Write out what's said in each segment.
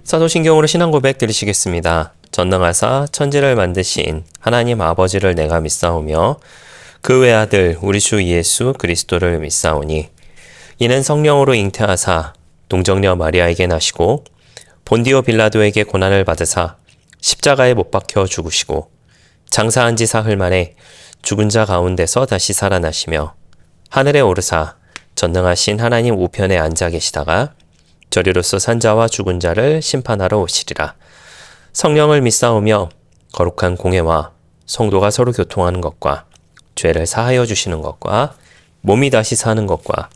사도신경으로 신앙 고백 드리시겠습니다. 전능하사 천지를 만드신 하나님 아버지를 내가 믿사오며 그 외아들 우리 주 예수 그리스도를 믿사오니 이는 성령으로 잉태하사 동정녀 마리아에게 나시고 본디오 빌라도에게 고난을 받으사 십자가에 못 박혀 죽으시고 장사한 지 사흘 만에 죽은 자 가운데서 다시 살아나시며 하늘에 오르사 전능하신 하나님 우편에 앉아 계시다가 저리로서 산자와 죽은 자를 심판하러 오시리라. 성령을 믿사오며 거룩한 공회와 성도가 서로 교통하는 것과 죄를 사하여 주시는 것과 몸이 다시 사는 것과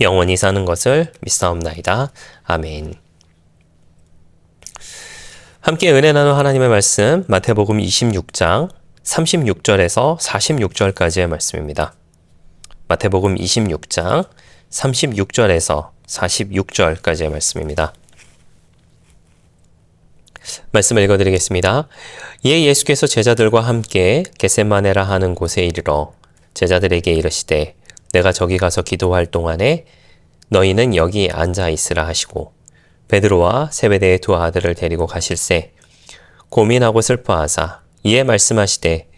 영원히 사는 것을 믿사옵나이다. 아멘. 함께 은혜 나눌 하나님의 말씀 마태복음 26장 36절에서 46절까지의 말씀입니다. 마태복음 26장 36절에서 46절까지의 말씀입니다. 말씀을 읽어드리겠습니다. 이에 예수께서 제자들과 함께 겟세마네라 하는 곳에 이르러 제자들에게 이르시되 내가 저기 가서 기도할 동안에 너희는 여기 앉아 있으라 하시고 베드로와 세베대의 두 아들을 데리고 가실새 고민하고 슬퍼하사 이에 말씀하시되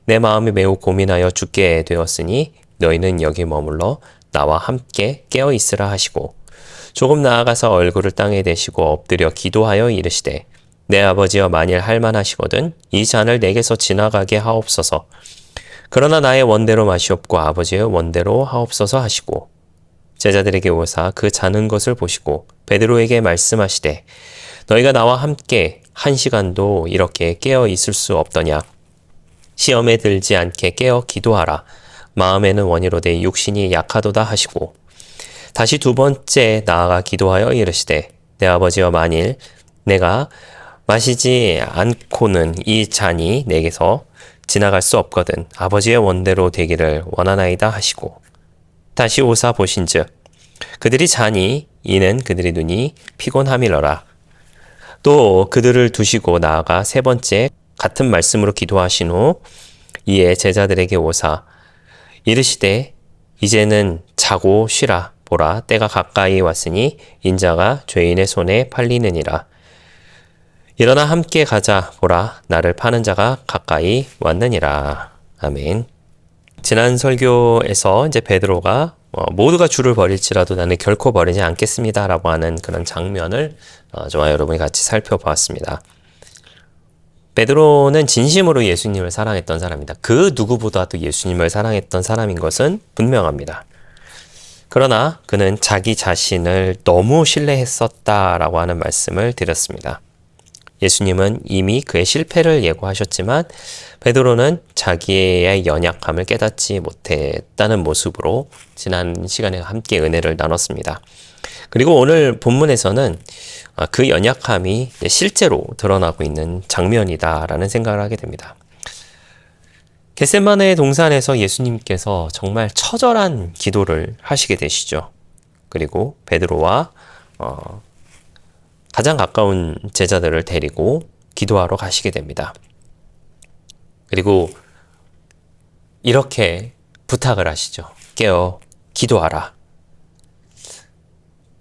내 마음이 매우 고민하여 죽게 되었으니 너희는 여기 머물러 나와 함께 깨어 있으라 하시고 조금 나아가서 얼굴을 땅에 대시고 엎드려 기도하여 이르시되 내 아버지여 만일 할만하시거든 이 잔을 내게서 지나가게 하옵소서. 그러나 나의 원대로 마시옵고 아버지의 원대로 하옵소서 하시고 제자들에게 오사 그 자는 것을 보시고 베드로에게 말씀하시되 너희가 나와 함께 1시간도 이렇게 깨어 있을 수 없더냐. 시험에 들지 않게 깨어 기도하라. 마음에는 원이로되 육신이 약하도다 하시고 다시 두 번째 나아가 기도하여 이르시되 내 아버지여 만일 내가 마시지 않고는 이 잔이 내게서 지나갈 수 없거든 아버지의 원대로 되기를 원하나이다 하시고 다시 오사 보신즉 그들이 자니 이는 그들의 눈이 피곤함이러라. 또 그들을 두시고 나아가 세 번째 같은 말씀으로 기도하신 후 이에 제자들에게 오사 이르시되 이제는 자고 쉬라. 보라 때가 가까이 왔으니 인자가 죄인의 손에 팔리느니라. 일어나 함께 가자. 보라 나를 파는 자가 가까이 왔느니라. 아멘. 지난 설교에서 이제 베드로가 모두가 주를 버릴지라도 나는 결코 버리지 않겠습니다 라고 하는 그런 장면을 저와 여러분이 같이 살펴보았습니다. 베드로는 진심으로 예수님을 사랑했던 사람입니다. 그 누구보다도 예수님을 사랑했던 사람인 것은 분명합니다. 그러나 그는 자기 자신을 너무 신뢰했었다라고 하는 말씀을 드렸습니다. 예수님은 이미 그의 실패를 예고하셨지만 베드로는 자기의 연약함을 깨닫지 못했다는 모습으로 지난 시간에 함께 은혜를 나눴습니다. 그리고 오늘 본문에서는 그 연약함이 실제로 드러나고 있는 장면이다라는 생각을 하게 됩니다. 겟세마네 동산에서 예수님께서 정말 처절한 기도를 하시게 되시죠. 그리고 베드로와 가장 가까운 제자들을 데리고 기도하러 가시게 됩니다. 그리고 이렇게 부탁을 하시죠. 깨어 기도하라.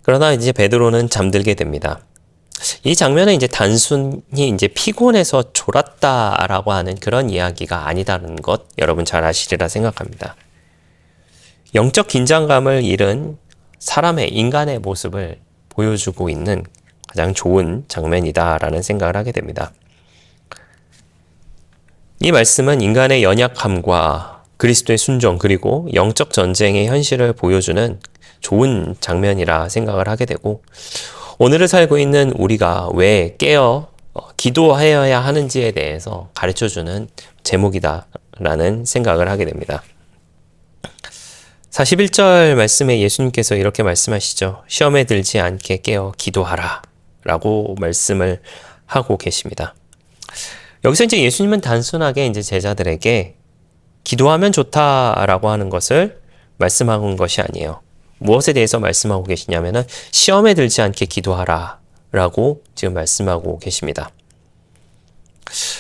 그러나 이제 베드로는 잠들게 됩니다. 이 장면은 이제 단순히 이제 피곤해서 졸았다라고 하는 그런 이야기가 아니다는 것 여러분 잘 아시리라 생각합니다. 영적 긴장감을 잃은 인간의 모습을 보여주고 있는 가장 좋은 장면이다라는 생각을 하게 됩니다. 이 말씀은 인간의 연약함과 그리스도의 순종 그리고 영적 전쟁의 현실을 보여주는 좋은 장면이라 생각을 하게 되고 오늘을 살고 있는 우리가 왜 깨어 기도하여야 하는지에 대해서 가르쳐주는 제목이다라는 생각을 하게 됩니다. 41절 말씀에 예수님께서 이렇게 말씀하시죠. 시험에 들지 않게 깨어 기도하라 라고 말씀을 하고 계십니다. 여기서 이제 예수님은 단순하게 이제 제자들에게 기도하면 좋다라고 하는 것을 말씀하는 것이 아니에요. 무엇에 대해서 말씀하고 계시냐면은 시험에 들지 않게 기도하라 라고 지금 말씀하고 계십니다.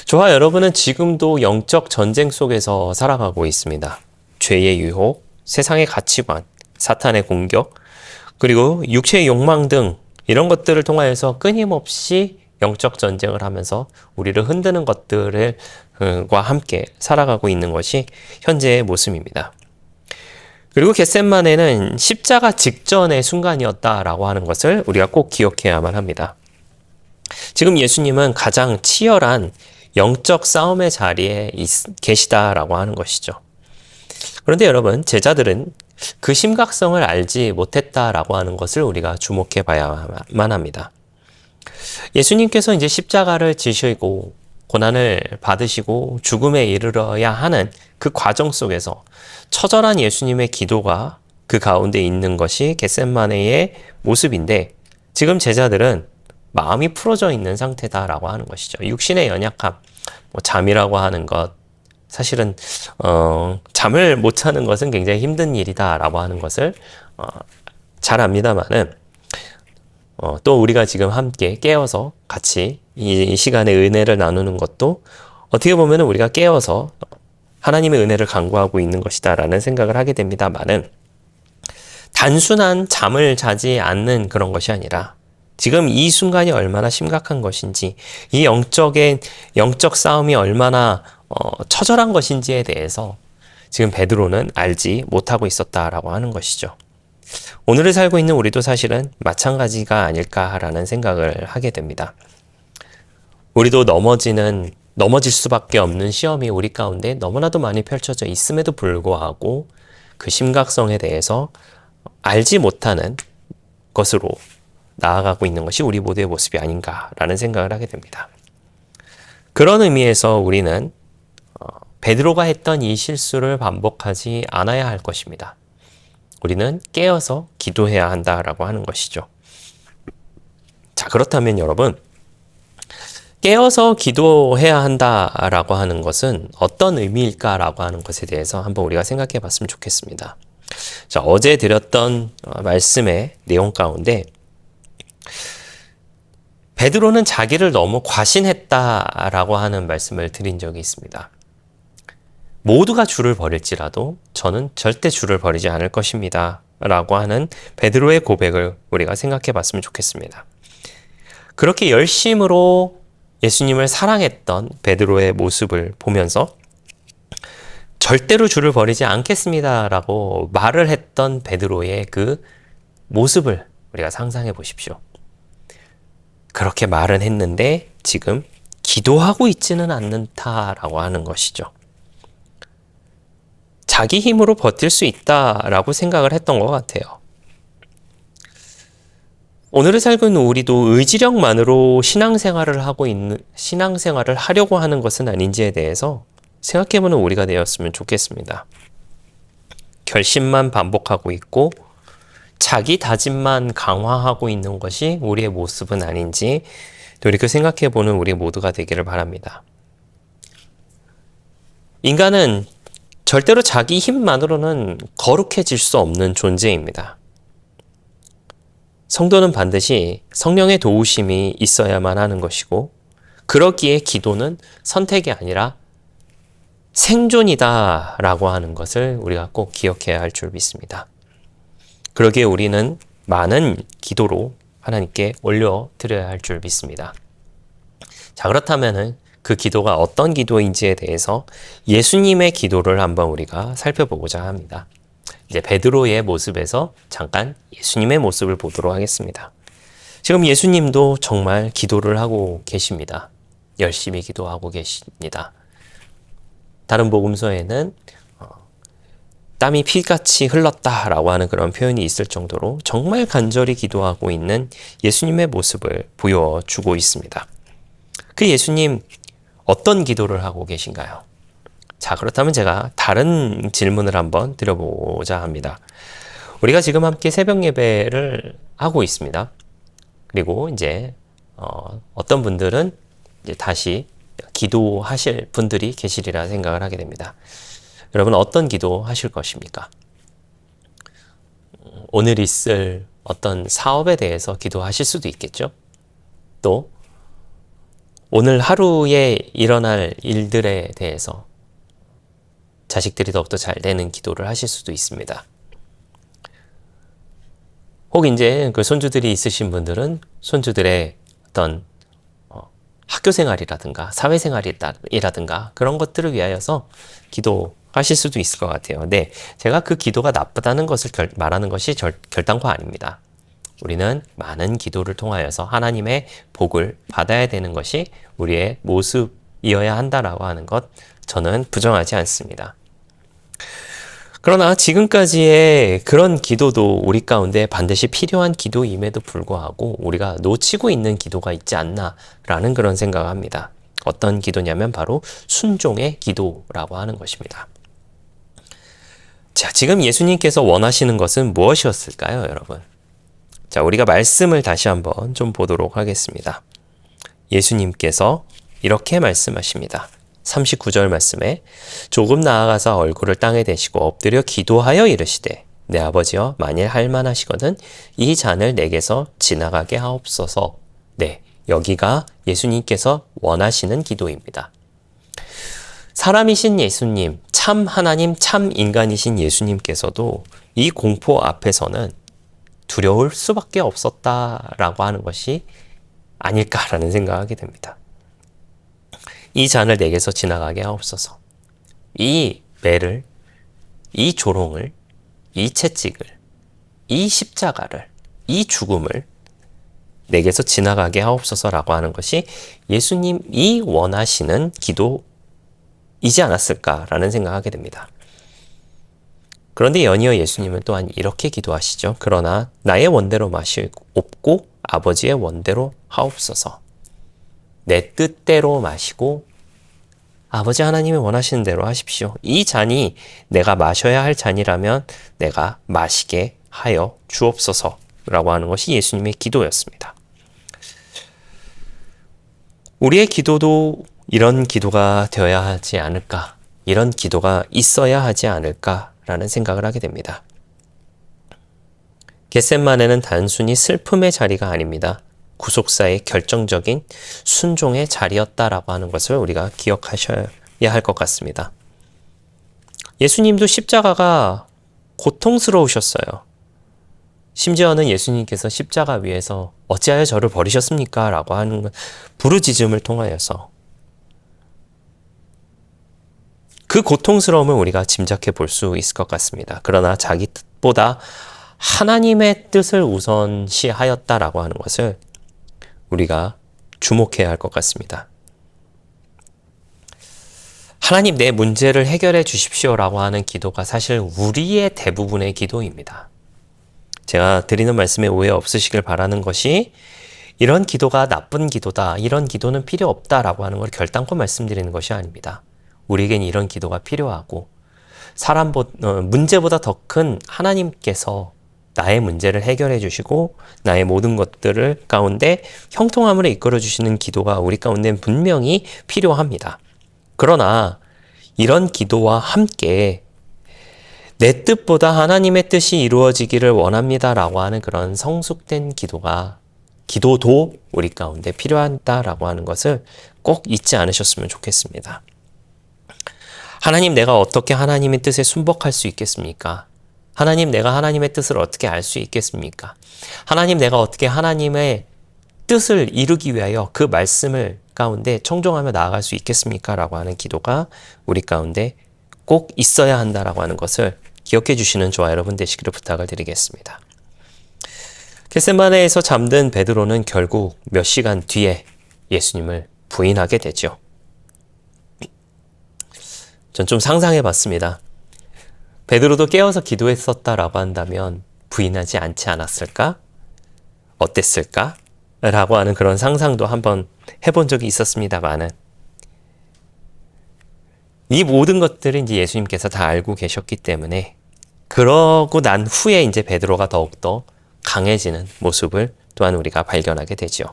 저와 여러분은 지금도 영적 전쟁 속에서 살아가고 있습니다. 죄의 유혹, 세상의 가치관, 사탄의 공격, 그리고 육체의 욕망 등 이런 것들을 통하여서 끊임없이 영적 전쟁을 하면서 우리를 흔드는 것들과 함께 살아가고 있는 것이 현재의 모습입니다. 그리고 겟셋마네는 십자가 직전의 순간이었다라고 하는 것을 우리가 꼭 기억해야만 합니다. 지금 예수님은 가장 치열한 영적 싸움의 자리에 계시다라고 하는 것이죠. 그런데 여러분, 제자들은 그 심각성을 알지 못했다라고 하는 것을 우리가 주목해 봐야만 합니다. 예수님께서 이제 십자가를 지시고 고난을 받으시고 죽음에 이르러야 하는 그 과정 속에서 처절한 예수님의 기도가 그 가운데 있는 것이 겟셋마네의 모습인데, 지금 제자들은 마음이 풀어져 있는 상태다라고 하는 것이죠. 육신의 연약함, 잠이라고 하는 것, 사실은 잠을 못 자는 것은 굉장히 힘든 일이다라고 하는 것을 잘 압니다만은, 또 우리가 지금 함께 깨어서 같이 이 시간에 은혜를 나누는 것도 어떻게 보면 우리가 깨어서 하나님의 은혜를 간구하고 있는 것이다라는 생각을 하게 됩니다만은, 단순한 잠을 자지 않는 그런 것이 아니라 지금 이 순간이 얼마나 심각한 것인지, 이 영적 싸움이 얼마나 처절한 것인지에 대해서 지금 베드로는 알지 못하고 있었다라고 하는 것이죠. 오늘을 살고 있는 우리도 사실은 마찬가지가 아닐까라는 생각을 하게 됩니다. 우리도 넘어질 수밖에 없는 시험이 우리 가운데 너무나도 많이 펼쳐져 있음에도 불구하고 그 심각성에 대해서 알지 못하는 것으로 나아가고 있는 것이 우리 모두의 모습이 아닌가라는 생각을 하게 됩니다. 그런 의미에서 우리는 베드로가 했던 이 실수를 반복하지 않아야 할 것입니다. 우리는 깨어서 기도해야 한다라고 하는 것이죠. 자, 그렇다면 여러분, 깨어서 기도해야 한다라고 하는 것은 어떤 의미일까라고 하는 것에 대해서 한번 우리가 생각해 봤으면 좋겠습니다. 자, 어제 드렸던 말씀의 내용 가운데 베드로는 자기를 너무 과신했다라고 하는 말씀을 드린 적이 있습니다. 모두가 주를 버릴지라도 저는 절대 주를 버리지 않을 것입니다 라고 하는 베드로의 고백을 우리가 생각해 봤으면 좋겠습니다. 그렇게 열심으로 예수님을 사랑했던 베드로의 모습을 보면서 절대로 주를 버리지 않겠습니다 라고 말을 했던 베드로의 그 모습을 우리가 상상해 보십시오. 그렇게 말은 했는데 지금 기도하고 있지는 않는다라고 하는 것이죠. 자기 힘으로 버틸 수 있다라고 생각을 했던 것 같아요. 오늘을 살고 있는 우리도 의지력만으로 신앙생활을 하려고 하는 것은 아닌지에 대해서 생각해보는 우리가 되었으면 좋겠습니다. 결심만 반복하고 있고 자기 다짐만 강화하고 있는 것이 우리의 모습은 아닌지 돌이켜 생각해보는 우리 모두가 되기를 바랍니다. 인간은 절대로 자기 힘만으로는 거룩해질 수 없는 존재입니다. 성도는 반드시 성령의 도우심이 있어야만 하는 것이고, 그러기에 기도는 선택이 아니라 생존이다라고 하는 것을 우리가 꼭 기억해야 할 줄 믿습니다. 그러기에 우리는 많은 기도로 하나님께 올려드려야 할 줄 믿습니다. 자, 그렇다면은 그 기도가 어떤 기도인지에 대해서 예수님의 기도를 한번 우리가 살펴보고자 합니다. 이제 베드로의 모습에서 잠깐 예수님의 모습을 보도록 하겠습니다. 지금 예수님도 정말 기도를 하고 계십니다. 열심히 기도하고 계십니다. 다른 복음서에는 땀이 피같이 흘렀다라고 하는 그런 표현이 있을 정도로 정말 간절히 기도하고 있는 예수님의 모습을 보여주고 있습니다. 그 예수님, 어떤 기도를 하고 계신가요? 자, 그렇다면 제가 다른 질문을 한번 드려보자 합니다. 우리가 지금 함께 새벽 예배를 하고 있습니다. 그리고 이제 어떤 분들은 이제 다시 기도하실 분들이 계시리라 생각을 하게 됩니다. 여러분, 어떤 기도 하실 것입니까? 오늘 있을 어떤 사업에 대해서 기도하실 수도 있겠죠? 또 오늘 하루에 일어날 일들에 대해서 자식들이 더욱더 잘 되는 기도를 하실 수도 있습니다. 혹 이제 그 손주들이 있으신 분들은 손주들의 어떤 학교 생활이라든가 사회 생활이라든가 그런 것들을 위하여서 기도하실 수도 있을 것 같아요. 네, 제가 그 기도가 나쁘다는 것을 말하는 것이 결단코 아닙니다. 우리는 많은 기도를 통하여서 하나님의 복을 받아야 되는 것이 우리의 모습이어야 한다라고 하는 것 저는 부정하지 않습니다. 그러나 지금까지의 그런 기도도 우리 가운데 반드시 필요한 기도임에도 불구하고 우리가 놓치고 있는 기도가 있지 않나라는 그런 생각을 합니다. 어떤 기도냐면 바로 순종의 기도라고 하는 것입니다. 자, 지금 예수님께서 원하시는 것은 무엇이었을까요, 여러분? 자, 우리가 말씀을 다시 한번 좀 보도록 하겠습니다. 예수님께서 이렇게 말씀하십니다. 39절 말씀에 조금 나아가서 얼굴을 땅에 대시고 엎드려 기도하여 이르시되 내 아버지여 만일 할만하시거든 이 잔을 내게서 지나가게 하옵소서. 네, 여기가 예수님께서 원하시는 기도입니다. 사람이신 예수님, 참 하나님, 참 인간이신 예수님께서도 이 공포 앞에서는 두려울 수밖에 없었다라고 하는 것이 아닐까라는 생각을 하게 됩니다. 이 잔을 내게서 지나가게 하옵소서. 이 매를, 이 조롱을, 이 채찍을, 이 십자가를, 이 죽음을 내게서 지나가게 하옵소서라고 하는 것이 예수님이 원하시는 기도이지 않았을까라는 생각을 하게 됩니다. 그런데 연이어 예수님은 또한 이렇게 기도하시죠. 그러나 나의 원대로 마시옵고 아버지의 원대로 하옵소서. 내 뜻대로 마시고 아버지 하나님이 원하시는 대로 하십시오. 이 잔이 내가 마셔야 할 잔이라면 내가 마시게 하여 주옵소서라고 하는 것이 예수님의 기도였습니다. 우리의 기도도 이런 기도가 되어야 하지 않을까, 이런 기도가 있어야 하지 않을까라는 생각을 하게 됩니다. 겟셋마네는 단순히 슬픔의 자리가 아닙니다. 구속사의 결정적인 순종의 자리였다라고 하는 것을 우리가 기억하셔야 할 것 같습니다. 예수님도 십자가가 고통스러우셨어요. 심지어는 예수님께서 십자가 위에서 어찌하여 저를 버리셨습니까? 라고 하는 부르짖음을 통하여서 그 고통스러움을 우리가 짐작해 볼 수 있을 것 같습니다. 그러나 자기 뜻보다 하나님의 뜻을 우선시하였다라고 하는 것을 우리가 주목해야 할 것 같습니다. 하나님 내 문제를 해결해 주십시오라고 하는 기도가 사실 우리의 대부분의 기도입니다. 제가 드리는 말씀에 오해 없으시길 바라는 것이 이런 기도가 나쁜 기도다, 이런 기도는 필요 없다라고 하는 걸 결단코 말씀드리는 것이 아닙니다. 우리에겐 이런 기도가 필요하고 문제보다 더 큰 하나님께서 나의 문제를 해결해 주시고 나의 모든 것들을 가운데 형통함으로 이끌어 주시는 기도가 우리 가운데 분명히 필요합니다. 그러나 이런 기도와 함께 내 뜻보다 하나님의 뜻이 이루어지기를 원합니다라고 하는 그런 성숙된 기도도 우리 가운데 필요하다라고 하는 것을 꼭 잊지 않으셨으면 좋겠습니다. 하나님, 내가 어떻게 하나님의 뜻에 순복할 수 있겠습니까? 하나님, 내가 하나님의 뜻을 어떻게 알 수 있겠습니까? 하나님, 내가 어떻게 하나님의 뜻을 이루기 위하여 그 말씀을 가운데 청종하며 나아갈 수 있겠습니까? 라고 하는 기도가 우리 가운데 꼭 있어야 한다라고 하는 것을 기억해 주시는 저와 여러분 되시기를 부탁을 드리겠습니다. 겟셋마네에서 잠든 베드로는 결국 몇 시간 뒤에 예수님을 부인하게 되죠. 전 좀 상상해 봤습니다. 베드로도 깨어서 기도했었다라고 한다면 부인하지 않지 않았을까? 어땠을까? 라고 하는 그런 상상도 한번 해본 적이 있었습니다만은 이 모든 것들을 이제 예수님께서 다 알고 계셨기 때문에 그러고 난 후에 이제 베드로가 더욱더 강해지는 모습을 또한 우리가 발견하게 되죠.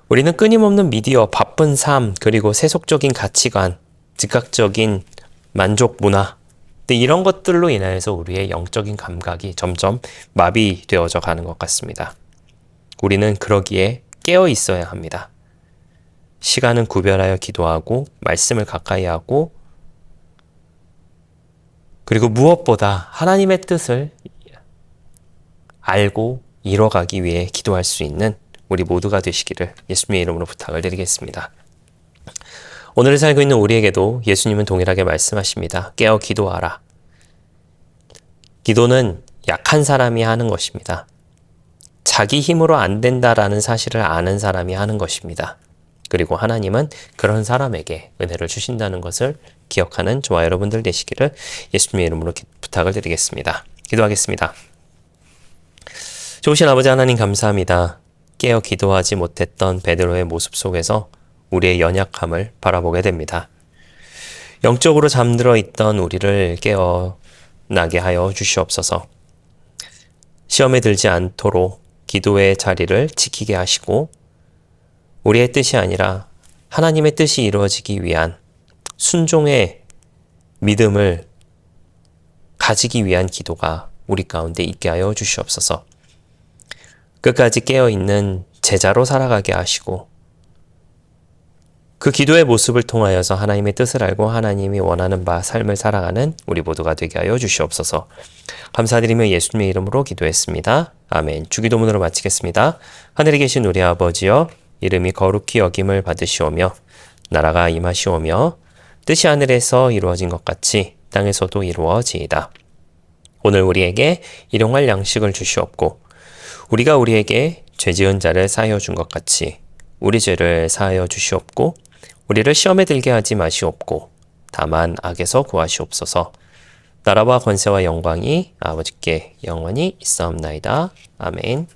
우리는 끊임없는 미디어, 바쁜 삶, 그리고 세속적인 가치관, 즉각적인 만족 문화, 이런 것들로 인하여서 우리의 영적인 감각이 점점 마비되어져 가는 것 같습니다. 우리는 그러기에 깨어 있어야 합니다. 시간은 구별하여 기도하고 말씀을 가까이 하고 그리고 무엇보다 하나님의 뜻을 알고 이뤄가기 위해 기도할 수 있는 우리 모두가 되시기를 예수님의 이름으로 부탁을 드리겠습니다. 오늘 살고 있는 우리에게도 예수님은 동일하게 말씀하십니다. 깨어 기도하라. 기도는 약한 사람이 하는 것입니다. 자기 힘으로 안 된다라는 사실을 아는 사람이 하는 것입니다. 그리고 하나님은 그런 사람에게 은혜를 주신다는 것을 기억하는 저와 여러분들 되시기를 예수님의 이름으로 부탁을 드리겠습니다. 기도하겠습니다. 좋으신 아버지 하나님 감사합니다. 깨어 기도하지 못했던 베드로의 모습 속에서 우리의 연약함을 바라보게 됩니다. 영적으로 잠들어 있던 우리를 깨어나게 하여 주시옵소서. 시험에 들지 않도록 기도의 자리를 지키게 하시고 우리의 뜻이 아니라 하나님의 뜻이 이루어지기 위한 순종의 믿음을 가지기 위한 기도가 우리 가운데 있게 하여 주시옵소서. 끝까지 깨어있는 제자로 살아가게 하시고 그 기도의 모습을 통하여서 하나님의 뜻을 알고 하나님이 원하는 바 삶을 살아가는 우리 모두가 되게 하여 주시옵소서. 감사드리며 예수님의 이름으로 기도했습니다. 아멘. 주기도문으로 마치겠습니다. 하늘에 계신 우리 아버지여, 이름이 거룩히 여김을 받으시오며 나라가 임하시오며 뜻이 하늘에서 이루어진 것 같이 땅에서도 이루어지이다. 오늘 우리에게 일용할 양식을 주시옵고 우리가 우리에게 죄지은 자를 사하여 준 것 같이 우리 죄를 사하여 주시옵고 우리를 시험에 들게 하지 마시옵고 다만 악에서 구하시옵소서. 나라와 권세와 영광이 아버지께 영원히 있사옵나이다. 아멘.